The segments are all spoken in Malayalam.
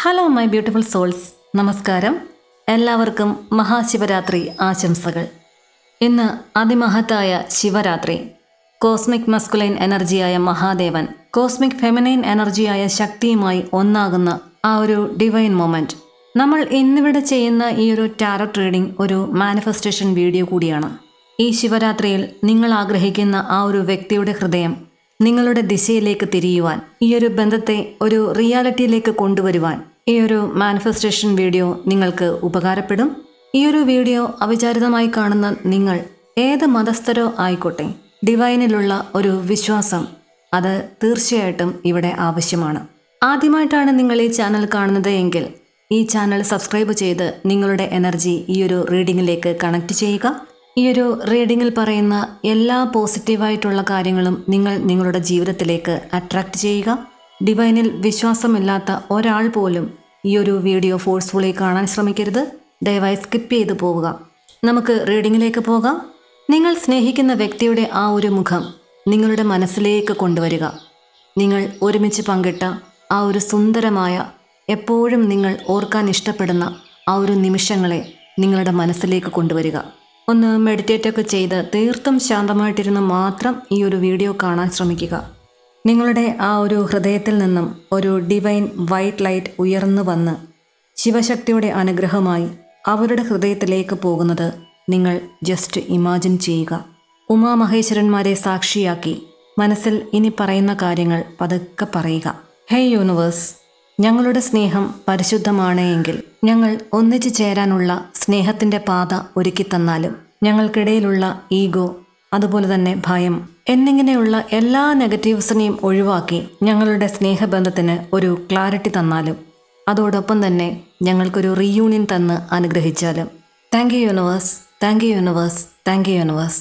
ഹലോ മൈ ബ്യൂട്ടിഫുൾ സോൾസ്, നമസ്കാരം. എല്ലാവർക്കും മഹാശിവരാത്രി ആശംസകൾ. ഇന്ന് അതിമഹത്തായ ശിവരാത്രി. കോസ്മിക് മസ്കുലൈൻ എനർജിയായ മഹാദേവൻ കോസ്മിക് ഫെമിനൈൻ എനർജിയായ ശക്തിയുമായി ഒന്നാകുന്ന ആ ഒരു ഡിവൈൻ മൊമെന്റ്. നമ്മൾ ഇന്നിവിടെ ചെയ്യുന്ന ഈ ഒരു ടാരോട്ട് റീഡിംഗ് ഒരു മാനിഫെസ്റ്റേഷൻ വീഡിയോ കൂടിയാണ്. ഈ ശിവരാത്രിയിൽ നിങ്ങൾ ആഗ്രഹിക്കുന്ന ആ ഒരു വ്യക്തിയുടെ ഹൃദയം നിങ്ങളുടെ ദിശയിലേക്ക് തിരിയുവാൻ, ഈ ഒരു ബന്ധത്തെ ഒരു റിയാലിറ്റിയിലേക്ക് കൊണ്ടുവരുവാൻ ഈ ഒരു മാനിഫെസ്റ്റേഷൻ വീഡിയോ നിങ്ങൾക്ക് ഉപകാരപ്പെടും. ഈ ഒരു വീഡിയോ അവിചാരിതമായി കാണുന്ന നിങ്ങൾ ഏത് മതസ്ഥരോ ആയിക്കോട്ടെ, ഡിവൈനിലുള്ള ഒരു വിശ്വാസം അത് തീർച്ചയായിട്ടും ഇവിടെ ആവശ്യമാണ്. ആദ്യമായിട്ടാണ് നിങ്ങൾ ഈ ചാനൽ കാണുന്നത് എങ്കിൽ ഈ ചാനൽ സബ്സ്ക്രൈബ് ചെയ്ത് നിങ്ങളുടെ എനർജി ഈ ഒരു റീഡിങ്ങിലേക്ക് കണക്ട് ചെയ്യുക. ഈ ഒരു റീഡിങ്ങിൽ പറയുന്ന എല്ലാ പോസിറ്റീവായിട്ടുള്ള കാര്യങ്ങളും നിങ്ങൾ നിങ്ങളുടെ ജീവിതത്തിലേക്ക് അട്രാക്റ്റ് ചെയ്യുക. ഡിവൈനിൽ വിശ്വാസമില്ലാത്ത ഒരാൾ പോലും ഈ ഒരു വീഡിയോ ഫോഴ്സ്ഫുള്ളി കാണാൻ ശ്രമിക്കരുത്. ദയവായി സ്കിപ്പ് ചെയ്ത് പോവുക. നമുക്ക് റീഡിങ്ങിലേക്ക് പോകാം. നിങ്ങൾ സ്നേഹിക്കുന്ന വ്യക്തിയുടെ ആ ഒരു മുഖം നിങ്ങളുടെ മനസ്സിലേക്ക് കൊണ്ടുവരിക. നിങ്ങൾ ഒരുമിച്ച് പങ്കിട്ട ആ ഒരു സുന്ദരമായ, എപ്പോഴും നിങ്ങൾ ഓർക്കാൻ ഇഷ്ടപ്പെടുന്ന ആ ഒരു നിമിഷങ്ങളെ നിങ്ങളുടെ മനസ്സിലേക്ക് കൊണ്ടുവരിക. ഒന്ന് മെഡിറ്റേറ്റൊക്കെ ചെയ്ത് തീർത്തും ശാന്തമായിട്ടിരുന്ന് മാത്രം ഈ ഒരു വീഡിയോ കാണാൻ ശ്രമിക്കുക. നിങ്ങളുടെ ആ ഒരു ഹൃദയത്തിൽ നിന്നും ഒരു ഡിവൈൻ വൈറ്റ് ലൈറ്റ് ഉയർന്നു വന്ന് ശിവശക്തിയുടെ അനുഗ്രഹമായി അവരുടെ ഹൃദയത്തിലേക്ക് പോകുന്നത് നിങ്ങൾ ജസ്റ്റ് ഇമാജിൻ ചെയ്യുക. ഉമാമഹേശ്വരന്മാരെ സാക്ഷിയാക്കി മനസ്സിൽ ഇനി പറയുന്ന കാര്യങ്ങൾ പതുക്കെ പറയുക. ഹേ യൂണിവേഴ്സ്, ഞങ്ങളുടെ സ്നേഹം പരിശുദ്ധമാണ് എങ്കിൽ ഞങ്ങൾ ഒന്നിച്ചു ചേരാനുള്ള സ്നേഹത്തിൻ്റെ പാത ഒരുക്കി തന്നാലും, ഞങ്ങൾക്കിടയിലുള്ള ഈഗോ, അതുപോലെ തന്നെ ഭയം എന്നിങ്ങനെയുള്ള എല്ലാ നെഗറ്റീവ്സിനെയും ഒഴിവാക്കി ഞങ്ങളുടെ സ്നേഹബന്ധത്തിന് ഒരു ക്ലാരിറ്റി തന്നാലും, അതോടൊപ്പം തന്നെ ഞങ്ങൾക്കൊരു റീയൂണിയൻ തന്ന് അനുഗ്രഹിച്ചാലും. Thank you universe, thank you universe, thank you universe.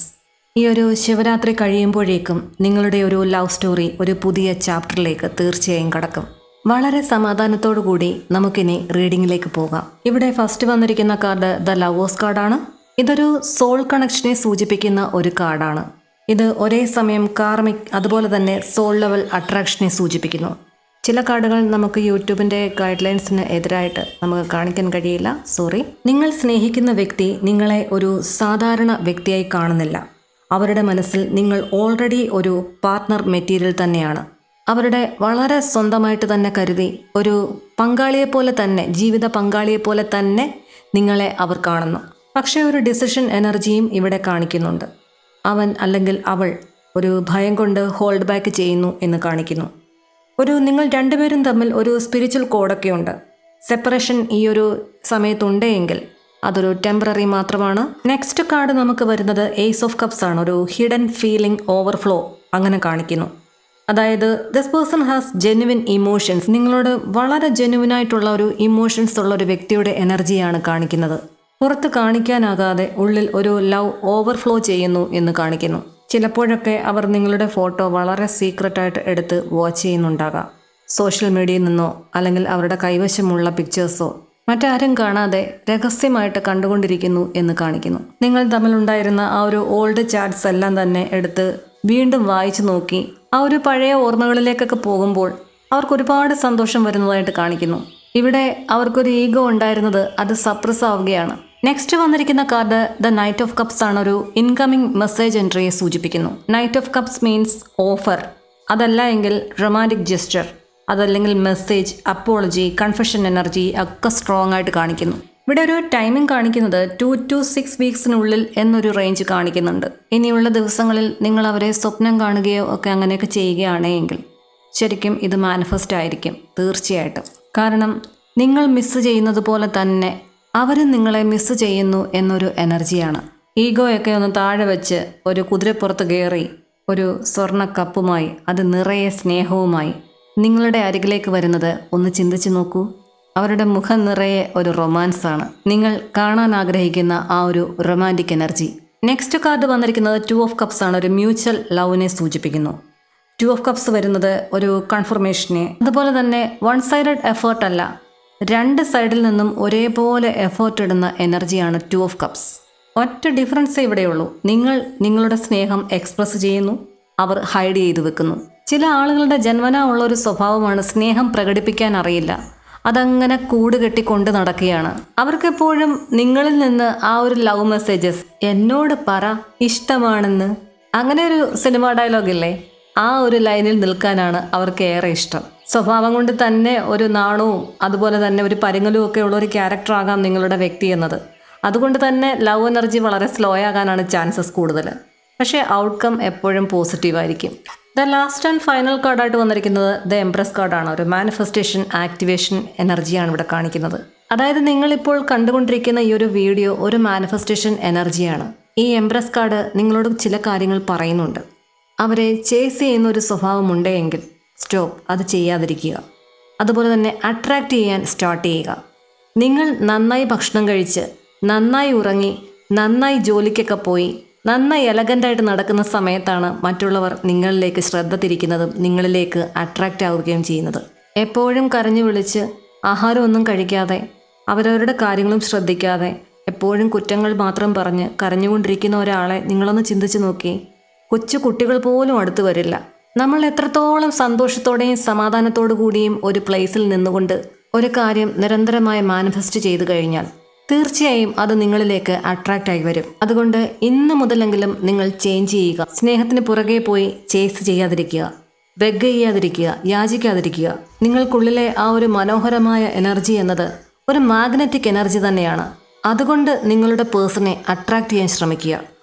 ഈ ഒരു ശിവരാത്രി കഴിയുമ്പോഴേക്കും നിങ്ങളുടെ ഒരു ലവ് സ്റ്റോറി ഒരു പുതിയ ചാപ്റ്ററിലേക്ക് തീർച്ചയായും കടക്കും. വളരെ സമാധാനത്തോടു കൂടി നമുക്കിനി റീഡിങ്ങിലേക്ക് പോകാം. ഇവിടെ ഫസ്റ്റ് വന്നിരിക്കുന്ന കാർഡ് ദ ലവേഴ്സ് കാർഡാണ്. ഇതൊരു സോൾ കണക്ഷനെ സൂചിപ്പിക്കുന്ന ഒരു കാർഡാണ്. ഇത് ഒരേ സമയം കാർമിക് അതുപോലെ തന്നെ സോൾ ലെവൽ അട്രാക്ഷനെ സൂചിപ്പിക്കുന്നു. ചില കാർഡുകൾ നമുക്ക് യൂട്യൂബിൻ്റെ ഗൈഡ് ലൈൻസിന് എതിരായിട്ട് നമുക്ക് കാണിക്കാൻ കഴിയില്ല, സോറി. നിങ്ങൾ സ്നേഹിക്കുന്ന വ്യക്തി നിങ്ങളെ ഒരു സാധാരണ വ്യക്തിയായി കാണുന്നില്ല. അവരുടെ മനസ്സിൽ നിങ്ങൾ ഓൾറെഡി ഒരു പാർട്ട്ണർ മെറ്റീരിയൽ തന്നെയാണ്. അവരുടെ വളരെ സ്വന്തമായിട്ട് തന്നെ കരുതി ഒരു പങ്കാളിയെപ്പോലെ തന്നെ, ജീവിത പങ്കാളിയെപ്പോലെ തന്നെ നിങ്ങളെ അവർ കാണുന്നു. പക്ഷേ ഒരു ഡിസിഷൻ എനർജിയും ഇവിടെ കാണിക്കുന്നുണ്ട്. അവൻ അല്ലെങ്കിൽ അവൾ ഒരു ഭയം കൊണ്ട് ഹോൾഡ് ബാക്ക് ചെയ്യുന്നു എന്ന് കാണിക്കുന്നു. നിങ്ങൾ രണ്ടുപേരും തമ്മിൽ ഒരു സ്പിരിച്വൽ കോഡൊക്കെ ഉണ്ട്. സെപ്പറേഷൻ ഈ ഒരു സമയത്തുണ്ടെങ്കിൽ അതൊരു ടെമ്പററി മാത്രമാണ്. നെക്സ്റ്റ് കാർഡ് നമുക്ക് വരുന്നത് ഏസ് ഓഫ് കപ്സ് ആണ്. ഒരു ഹിഡൻ ഫീലിംഗ് ഓവർഫ്ലോ അങ്ങനെ കാണിക്കുന്നു. അതായത് this person has genuine emotions. നിങ്ങളോട് വളരെ ജെന്യുവിനായിട്ടുള്ള ഒരു ഇമോഷൻസ് ഉള്ള ഒരു വ്യക്തിയുടെ എനർജിയാണ് കാണിക്കുന്നത്. പുറത്ത് കാണിക്കാനാകാതെ ഉള്ളിൽ ഒരു ലവ് ഓവർഫ്ലോ ചെയ്യുന്നു എന്ന് കാണിക്കുന്നു. ചിലപ്പോഴൊക്കെ അവർ നിങ്ങളുടെ ഫോട്ടോ വളരെ സീക്രട്ടായിട്ട് എടുത്ത് വാച്ച് ചെയ്യുന്നുണ്ടാകാം. സോഷ്യൽ മീഡിയയിൽ നിന്നോ അല്ലെങ്കിൽ അവരുടെ കൈവശമുള്ള പിക്ചേഴ്സോ മറ്റാരും കാണാതെ രഹസ്യമായിട്ട് കണ്ടുകൊണ്ടിരിക്കുന്നു എന്ന് കാണിക്കുന്നു. നിങ്ങൾ തമ്മിലുണ്ടായിരുന്ന ആ ഒരു ഓൾഡ് ചാറ്റ്സ് എല്ലാം തന്നെ എടുത്ത് വീണ്ടും വായിച്ചു നോക്കി ആ ഒരു പഴയ ഓർമ്മകളിലേക്കൊക്കെ പോകുമ്പോൾ അവർക്ക് ഒരുപാട് സന്തോഷം വരുന്നതായിട്ട് കാണിക്കുന്നു. ഇവിടെ അവർക്കൊരു ഈഗോ ഉണ്ടായിരുന്നത് അത് സപ്രസ് ആവുകയാണ്. നെക്സ്റ്റ് വന്നിരിക്കുന്ന card the knight of cups ആണ്. ഒരു ഇൻകമിംഗ് മെസ്സേജ് എൻട്രിയെ സൂചിപ്പിക്കുന്നു. Knight of cups means offer, അതല്ല എങ്കിൽ റൊമാൻറ്റിക് ജെസ്റ്റർ, അതല്ലെങ്കിൽ മെസ്സേജ്, അപ്പോളജി, കൺഫെഷൻ എനർജി ഒക്കെ സ്ട്രോങ് ആയിട്ട് കാണിക്കുന്നു. ഇവിടെ ഒരു ടൈമിംഗ് കാണിക്കുന്നത് 2 to 6 വീക്സിനുള്ളിൽ എന്നൊരു റേഞ്ച് കാണിക്കുന്നുണ്ട്. ഇനിയുള്ള ദിവസങ്ങളിൽ നിങ്ങൾ അവരെ സ്വപ്നം കാണുകയോ ഒക്കെ അങ്ങനെയൊക്കെ ചെയ്യുകയാണെങ്കിൽ ശരിക്കും ഇത് മാനിഫെസ്റ്റ് ആയിരിക്കും തീർച്ചയായിട്ടും. കാരണം നിങ്ങൾ മിസ്സ് ചെയ്യുന്നത് പോലെ തന്നെ അവരും നിങ്ങളെ മിസ്സ് ചെയ്യുന്നു എന്നൊരു എനർജിയാണ്. ഈഗോയൊക്കെ ഒന്ന് താഴെ വെച്ച് ഒരു കുതിരപ്പുറത്ത് കയറി ഒരു സ്വർണ്ണ കപ്പുമായി, അത് നിറയെ സ്നേഹവുമായി നിങ്ങളുടെ അരികിലേക്ക് വരുന്നത് ഒന്ന് ചിന്തിച്ചു നോക്കൂ. അവരുടെ മുഖം നിറയെ ഒരു റൊമാൻസാണ്. നിങ്ങൾ കാണാൻ ആഗ്രഹിക്കുന്ന ആ ഒരു റൊമാൻറ്റിക് എനർജി. നെക്സ്റ്റ് കാർഡ് വന്നിരിക്കുന്നത് 2 ഓഫ് കപ്സ് ആണ്. ഒരു മ്യൂച്വൽ ലവിനെ സൂചിപ്പിക്കുന്നു. 2 ഓഫ് കപ്സ് വരുന്നത് ഒരു കൺഫർമേഷനെ, അതുപോലെ തന്നെ വൺ സൈഡഡ് എഫേർട്ട് അല്ല, രണ്ട് സൈഡിൽ നിന്നും ഒരേപോലെ എഫേർട്ട് ഇടുന്ന എനർജിയാണ് 2 ഓഫ് കപ്സ്. ഒറ്റ ഡിഫറൻസേ ഇവിടെയുള്ളൂ. നിങ്ങൾ നിങ്ങളുടെ സ്നേഹം എക്സ്പ്രസ് ചെയ്യുന്നു, അവർ ഹൈഡ് ചെയ്തു വെക്കുന്നു. ചില ആളുകളുടെ ജന്മനാ ഉള്ള ഒരു സ്വഭാവമാണ് സ്നേഹം പ്രകടിപ്പിക്കാൻ അറിയില്ല. അതങ്ങനെ കൂട് കെട്ടിക്കൊണ്ട് നടക്കുകയാണ്. അവർക്കെപ്പോഴും നിങ്ങളിൽ നിന്ന് ആ ഒരു ലവ് മെസ്സേജസ്, എന്നോട് പറ ഇഷ്ടമാണെന്ന്, അങ്ങനെ ഒരു സിനിമ ഡയലോഗില്ലേ, ആ ഒരു ലൈനിൽ നിൽക്കാനാണ് അവർക്ക് ഏറെ ഇഷ്ടം. സ്വഭാവം കൊണ്ട് തന്നെ ഒരു നാണവും അതുപോലെ തന്നെ ഒരു പരിങ്ങലും ഒക്കെ ഉള്ള ഒരു ക്യാരക്ടർ ആകാം നിങ്ങളുടെ വ്യക്തി എന്നത്. അതുകൊണ്ട് തന്നെ ലവ് എനർജി വളരെ സ്ലോ ആകാനാണ് ചാൻസസ് കൂടുതൽ. പക്ഷേ ഔട്ട്കം എപ്പോഴും പോസിറ്റീവായിരിക്കും. ദ ലാസ്റ്റ് ആൻഡ് ഫൈനൽ കാർഡായിട്ട് വന്നിരിക്കുന്നത് ദ എംപ്രസ് കാർഡാണ്. ഒരു മാനിഫെസ്റ്റേഷൻ ആക്ടിവേഷൻ എനർജിയാണ് ഇവിടെ കാണിക്കുന്നത്. അതായത് നിങ്ങളിപ്പോൾ കണ്ടുകൊണ്ടിരിക്കുന്ന ഈ ഒരു വീഡിയോ ഒരു മാനിഫെസ്റ്റേഷൻ എനർജിയാണ്. ഈ എംപ്രസ് കാർഡ് നിങ്ങളോട് ചില കാര്യങ്ങൾ പറയുന്നുണ്ട്. അവരെ ചേസ് ചെയ്യുന്ന ഒരു സ്വഭാവം ഉണ്ടെങ്കിൽ സ്റ്റോപ്പ്, അത് ചെയ്യാതിരിക്കുക. അതുപോലെ തന്നെ അട്രാക്റ്റ് ചെയ്യാൻ സ്റ്റാർട്ട് ചെയ്യുക. നിങ്ങൾ നന്നായി ഭക്ഷണം കഴിച്ച്, നന്നായി ഉറങ്ങി, നന്നായി ജോലിക്കൊക്കെ പോയി, നന്നായി എലഗൻ്റായിട്ട് നടക്കുന്ന സമയത്താണ് മറ്റുള്ളവർ നിങ്ങളിലേക്ക് ശ്രദ്ധ തിരിക്കുന്നതും നിങ്ങളിലേക്ക് അട്രാക്റ്റ് ആവുകയും ചെയ്യുന്നത്. എപ്പോഴും കരഞ്ഞു വിളിച്ച് ആഹാരമൊന്നും കഴിക്കാതെ അവരവരുടെ കാര്യങ്ങളും ശ്രദ്ധിക്കാതെ എപ്പോഴും കുറ്റങ്ങൾ മാത്രം പറഞ്ഞ് കരഞ്ഞുകൊണ്ടിരിക്കുന്ന ഒരാളെ നിങ്ങളൊന്ന് ചിന്തിച്ച് നോക്കി. കൊച്ചു കുട്ടികൾ പോലും അടുത്ത് വരില്ല. നമ്മൾ എത്രത്തോളം സന്തോഷത്തോടെയും സമാധാനത്തോടു കൂടിയും ഒരു പ്ലേസിൽ നിന്നുകൊണ്ട് ഒരു കാര്യം നിരന്തരമായി മാനിഫെസ്റ്റ് ചെയ്തു കഴിഞ്ഞാൽ തീർച്ചയായും അത് നിങ്ങളിലേക്ക് അട്രാക്റ്റ് ആയി വരും. അതുകൊണ്ട് ഇന്ന് മുതലെങ്കിലും നിങ്ങൾ ചേഞ്ച് ചെയ്യുക. സ്നേഹത്തിന് പുറകെ പോയി ചേസ് ചെയ്യാതിരിക്കുക, ബെഗ് ചെയ്യാതിരിക്കുക, യാചിക്കാതിരിക്കുക. നിങ്ങൾക്കുള്ളിലെ ആ ഒരു മനോഹരമായ എനർജി എന്നത് ഒരു മാഗ്നറ്റിക് എനർജി തന്നെയാണ്. അതുകൊണ്ട് നിങ്ങളുടെ പേഴ്സണെ അട്രാക്റ്റ് ചെയ്യാൻ ശ്രമിക്കുക.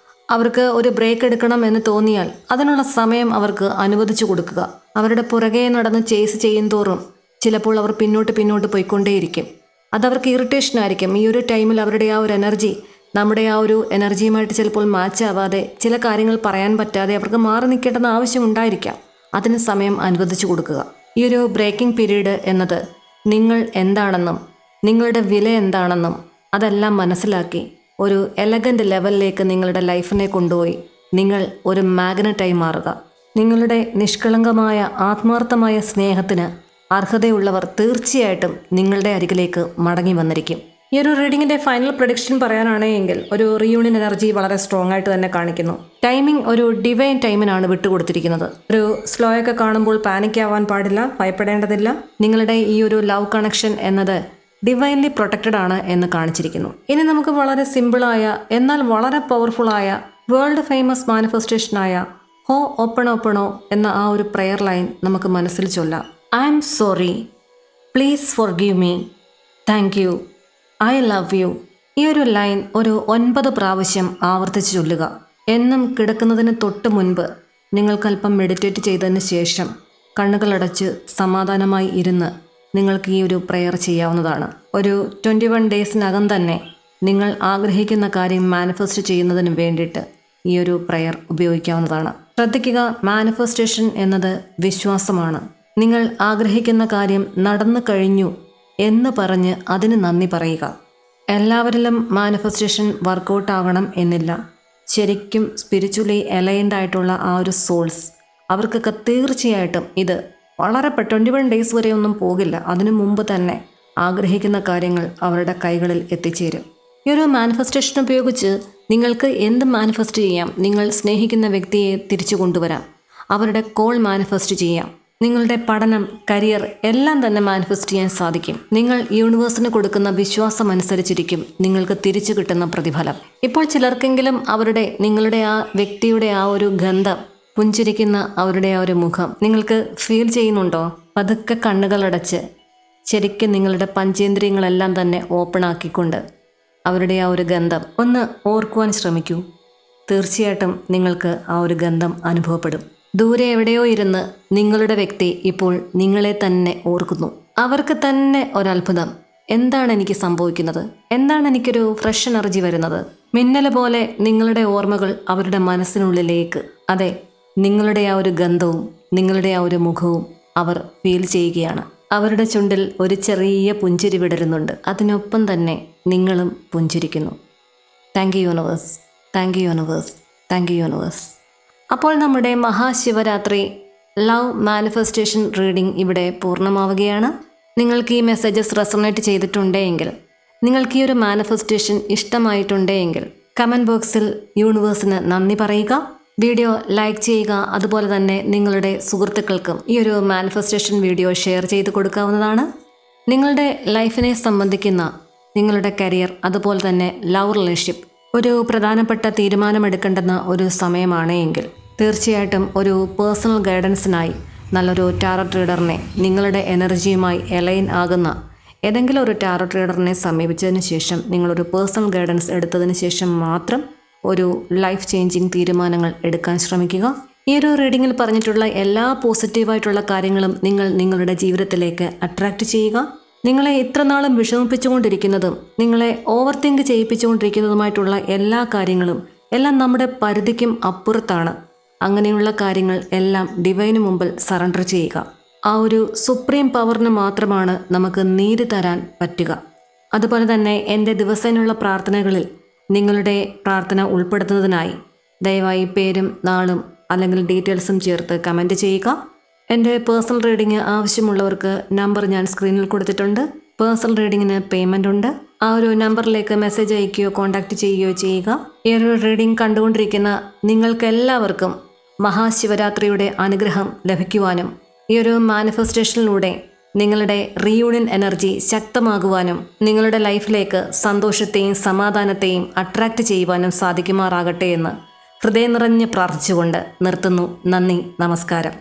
അവർക്ക് ഒരു ബ്രേക്ക് എടുക്കണം എന്ന് തോന്നിയാൽ അതിനുള്ള സമയം അവർക്ക് അനുവദിച്ചു കൊടുക്കുക. അവരുടെ പുറകെ നടന്ന് ചേസ് ചെയ്യും തോറും ചിലപ്പോൾ അവർ പിന്നോട്ട് പോയിക്കൊണ്ടേയിരിക്കും. അതവർക്ക് ഇറിറ്റേഷൻ ആയിരിക്കും. ഈ ഒരു ടൈമിൽ അവരുടെ ആ ഒരു എനർജി നമ്മുടെ ആ ഒരു എനർജിയുമായിട്ട് ചിലപ്പോൾ മാച്ച് ആവാതെ, ചില കാര്യങ്ങൾ പറയാൻ പറ്റാതെ അവർക്ക് മാറി നിൽക്കേണ്ടെന്ന് ആവശ്യമുണ്ടായിരിക്കാം. അതിന് സമയം അനുവദിച്ചു കൊടുക്കുക. ഈ ഒരു ബ്രേക്കിംഗ് പീരീഡ് എന്നത് നിങ്ങൾ എന്താണെന്നും നിങ്ങളുടെ വില എന്താണെന്നും അതെല്ലാം മനസ്സിലാക്കി ഒരു എലഗൻ്റ് ലെവലിലേക്ക് നിങ്ങളുടെ ലൈഫിനെ കൊണ്ടുപോയി നിങ്ങൾ ഒരു മാഗ്നറ്റായി മാറുക. നിങ്ങളുടെ നിഷ്കളങ്കമായ ആത്മാർത്ഥമായ സ്നേഹത്തിന് അർഹതയുള്ളവർ തീർച്ചയായിട്ടും നിങ്ങളുടെ അരികിലേക്ക് മടങ്ങി വന്നിരിക്കും. ഈ ഒരു റീഡിങ്ങിൻ്റെ ഫൈനൽ പ്രഡിക്ഷൻ പറയാനാണെങ്കിൽ ഒരു റീയൂണിയൻ എനർജി വളരെ സ്ട്രോങ് ആയിട്ട് തന്നെ കാണിക്കുന്നു. ടൈമിംഗ് ഒരു ഡിവൈൻ ടൈമിനാണ് വിട്ടുകൊടുത്തിരിക്കുന്നത്. ഒരു സ്ലോ ഒക്കെ കാണുമ്പോൾ പാനിക് ആവാൻ പാടില്ല, ഭയപ്പെടേണ്ടതില്ല. നിങ്ങളുടെ ഈ ഒരു ലവ് കണക്ഷൻ എന്നത് ഡിവൈൻലി പ്രൊട്ടക്റ്റഡ് ആണ് എന്ന് കാണിച്ചിരിക്കുന്നു. ഇനി നമുക്ക് വളരെ സിമ്പിളായ എന്നാൽ വളരെ പവർഫുള്ളായ വേൾഡ് ഫേമസ് മാനിഫെസ്റ്റേഷനായ ഹോ ഓപ്പണോ എന്ന ആ ഒരു പ്രെയർ ലൈൻ നമുക്ക് മനസ്സിൽ ചൊല്ലാം. I am sorry, please forgive me, thank you, I love you. ഈ ഒരു ലൈൻ ഒരു 9 പ്രാവശ്യം ആവർത്തിച്ച് ചൊല്ലുക. എന്നും കിടക്കുന്നതിന് തൊട്ട് മുൻപ് നിങ്ങൾക്കല്പം മെഡിറ്റേറ്റ് ചെയ്തതിന് ശേഷം കണ്ണുകളടച്ച് സമാധാനമായി ഇരുന്ന് നിങ്ങൾക്ക് ഈ ഒരു പ്രെയർ ചെയ്യാവുന്നതാണ്. ഒരു 21 ഡേയ്സിനകം തന്നെ നിങ്ങൾ ആഗ്രഹിക്കുന്ന കാര്യം മാനിഫെസ്റ്റ് ചെയ്യുന്നതിന് വേണ്ടിയിട്ട് ഈ ഒരു പ്രെയർ ഉപയോഗിക്കാവുന്നതാണ്. ശ്രദ്ധിക്കുക, മാനിഫെസ്റ്റേഷൻ എന്നത് വിശ്വാസമാണ്. നിങ്ങൾ ആഗ്രഹിക്കുന്ന കാര്യം നടന്നു കഴിഞ്ഞു എന്ന് പറഞ്ഞ് അതിന് നന്ദി പറയുക. എല്ലാവരിലും മാനിഫെസ്റ്റേഷൻ വർക്കൗട്ട് ആകണം എന്നില്ല. ശരിക്കും സ്പിരിച്വലി അലൈൻഡ് ആയിട്ടുള്ള ആ ഒരു സോൾസ് അവർക്കൊക്കെ തീർച്ചയായിട്ടും ഇത് വളരെ 21 ഡേയ്സ് വരെ ഒന്നും പോകില്ല. അതിനു മുമ്പ് തന്നെ ആഗ്രഹിക്കുന്ന കാര്യങ്ങൾ അവരുടെ കൈകളിൽ എത്തിച്ചേരും. ഈ ഒരു മാനിഫെസ്റ്റേഷൻ ഉപയോഗിച്ച് നിങ്ങൾക്ക് എന്ത് മാനിഫെസ്റ്റ് ചെയ്യാം. നിങ്ങൾ സ്നേഹിക്കുന്ന വ്യക്തിയെ തിരിച്ചു കൊണ്ടുവരാം. അവരുടെ കോൾ മാനിഫെസ്റ്റ് ചെയ്യാം. നിങ്ങളുടെ പഠനം, കരിയർ എല്ലാം തന്നെ മാനിഫെസ്റ്റ് ചെയ്യാൻ സാധിക്കും. നിങ്ങൾ യൂണിവേഴ്സിന് കൊടുക്കുന്ന വിശ്വാസം അനുസരിച്ചിരിക്കും നിങ്ങൾക്ക് തിരിച്ചു കിട്ടുന്ന പ്രതിഫലം. ഇപ്പോൾ ചിലർക്കെങ്കിലും നിങ്ങളുടെ ആ വ്യക്തിയുടെ ആ ഒരു ഗന്ധം, പുഞ്ചിരിക്കുന്ന അവരുടെ ആ ഒരു മുഖം നിങ്ങൾക്ക് ഫീൽ ചെയ്യുന്നുണ്ടോ? പതുക്കെ കണ്ണുകളടച്ച് ശരിക്കും നിങ്ങളുടെ പഞ്ചേന്ദ്രിയങ്ങളെല്ലാം തന്നെ ഓപ്പൺ ആക്കിക്കൊണ്ട് അവരുടെ ആ ഒരു ഗന്ധം ഒന്ന് ഓർക്കുവാൻ ശ്രമിക്കൂ. തീർച്ചയായിട്ടും നിങ്ങൾക്ക് ആ ഒരു ഗന്ധം അനുഭവപ്പെടും. ദൂരെ എവിടെയോ ഇരുന്ന് നിങ്ങളുടെ വ്യക്തി ഇപ്പോൾ നിങ്ങളെ തന്നെ ഓർക്കുന്നു. അവർക്ക് തന്നെ ഒരത്ഭുതം, എന്താണ് എനിക്ക് സംഭവിക്കുന്നത്, എന്താണ് എനിക്കൊരു ഫ്രഷ് എനർജി വരുന്നത്. മിന്നൽ പോലെ നിങ്ങളുടെ ഓർമ്മകൾ അവരുടെ മനസ്സിനുള്ളിലേക്ക്, അതെ, നിങ്ങളുടെ ആ ഒരു ഗന്ധവും നിങ്ങളുടെ ആ ഒരു മുഖവും അവർ ഫീൽ ചെയ്യുകയാണ്. അവരുടെ ചുണ്ടിൽ ഒരു ചെറിയ പുഞ്ചിരി വിടരുന്നുണ്ട്. അതിനൊപ്പം തന്നെ നിങ്ങളും പുഞ്ചിരിക്കുന്നു. Thank you universe, thank you universe, thank you universe. അപ്പോൾ നമ്മുടെ മഹാശിവരാത്രി ലവ് മാനിഫെസ്റ്റേഷൻ റീഡിംഗ് ഇവിടെ പൂർണ്ണമാവുകയാണ്. നിങ്ങൾക്ക് ഈ മെസ്സേജസ് റെസൊണേറ്റ് ചെയ്തിട്ടുണ്ടെങ്കിൽ, നിങ്ങൾക്ക് ഈ ഒരു മാനിഫെസ്റ്റേഷൻ ഇഷ്ടമായിട്ടുണ്ടെങ്കിൽ കമൻറ്റ് ബോക്സിൽ യൂണിവേഴ്സിന് നന്ദി പറയുക. വീഡിയോ ലൈക്ക് ചെയ്യുക. അതുപോലെ തന്നെ നിങ്ങളുടെ സുഹൃത്തുക്കൾക്കും ഈ ഒരു മാനിഫെസ്റ്റേഷൻ വീഡിയോ ഷെയർ ചെയ്ത് കൊടുക്കാവുന്നതാണ്. നിങ്ങളുടെ ലൈഫിനെ സംബന്ധിക്കുന്ന നിങ്ങളുടെ കരിയർ, അതുപോലെ തന്നെ ലവ് റിലേഷൻഷിപ്പ് ഒരു പ്രധാനപ്പെട്ട തീരുമാനമെടുക്കേണ്ടുന്ന ഒരു സമയമാണ് എങ്കിൽ തീർച്ചയായിട്ടും ഒരു പേഴ്സണൽ ഗൈഡൻസിനായി നല്ലൊരു ടാറോ റീഡറിനെ, നിങ്ങളുടെ എനർജിയുമായി എലൈൻ ആകുന്ന ഏതെങ്കിലും ഒരു ടാറോ റീഡറിനെ സമീപിച്ചതിന് ശേഷം നിങ്ങളൊരു പേഴ്സണൽ ഗൈഡൻസ് എടുത്തതിന് ശേഷം മാത്രം ഒരു ലൈഫ് ചേഞ്ചിങ് തീരുമാനങ്ങൾ എടുക്കാൻ ശ്രമിക്കുക. ഈ ഒരു റീഡിങ്ങിൽ പറഞ്ഞിട്ടുള്ള എല്ലാ പോസിറ്റീവായിട്ടുള്ള കാര്യങ്ങളും നിങ്ങൾ നിങ്ങളുടെ ജീവിതത്തിലേക്ക് അട്രാക്റ്റ് ചെയ്യുക. നിങ്ങളെ ഇത്ര നാളും വിഷമിപ്പിച്ചുകൊണ്ടിരിക്കുന്നതും നിങ്ങളെ ഓവർ തിങ്ക് ചെയ്യിപ്പിച്ചുകൊണ്ടിരിക്കുന്നതുമായിട്ടുള്ള എല്ലാ കാര്യങ്ങളും എല്ലാം നമ്മുടെ പരിധിക്കും അപ്പുറത്താണ്. അങ്ങനെയുള്ള കാര്യങ്ങൾ എല്ലാം ഡിവൈന് മുമ്പിൽ സറണ്ടർ ചെയ്യുക. ആ ഒരു സുപ്രീം പവറിന് മാത്രമാണ് നമുക്ക് നീതി തരാൻ പറ്റുക. അതുപോലെ തന്നെ എൻ്റെ ദിവസേനയുള്ള പ്രാർത്ഥനകളിൽ നിങ്ങളുടെ പ്രാർത്ഥന ഉൾപ്പെടുത്തുന്നതിനായി ദയവായി പേരും നാളും അല്ലെങ്കിൽ ഡീറ്റെയിൽസും ചേർത്ത് കമൻറ്റ് ചെയ്യുക. എൻ്റെ പേഴ്സണൽ റീഡിംഗ് ആവശ്യമുള്ളവർക്ക് നമ്പർ ഞാൻ സ്ക്രീനിൽ കൊടുത്തിട്ടുണ്ട്. പേഴ്സണൽ റീഡിങ്ങിന് പേയ്മെൻ്റ് ഉണ്ട്. ആ ഒരു നമ്പറിലേക്ക് മെസ്സേജ് അയക്കുകയോ കോൺടാക്റ്റ് ചെയ്യുകയോ ചെയ്യുക. ഈ ഒരു റീഡിംഗ് കണ്ടുകൊണ്ടിരിക്കുന്ന നിങ്ങൾക്കെല്ലാവർക്കും മഹാശിവരാത്രിയുടെ അനുഗ്രഹം ലഭിക്കുവാനും ഈ ഒരു മാനിഫെസ്റ്റേഷനിലൂടെ നിങ്ങളുടെ റീയൂണിയൻ എനർജി ശക്തമാകുവാനും നിങ്ങളുടെ ലൈഫിലേക്ക് സന്തോഷത്തെയും സമാധാനത്തെയും അട്രാക്റ്റ് ചെയ്യുവാനും സാധിക്കുമാറാകട്ടെ എന്ന് ഹൃദയം നിറഞ്ഞ് പ്രാർത്ഥിച്ചുകൊണ്ട് നിർത്തുന്നു. നന്ദി, നമസ്കാരം.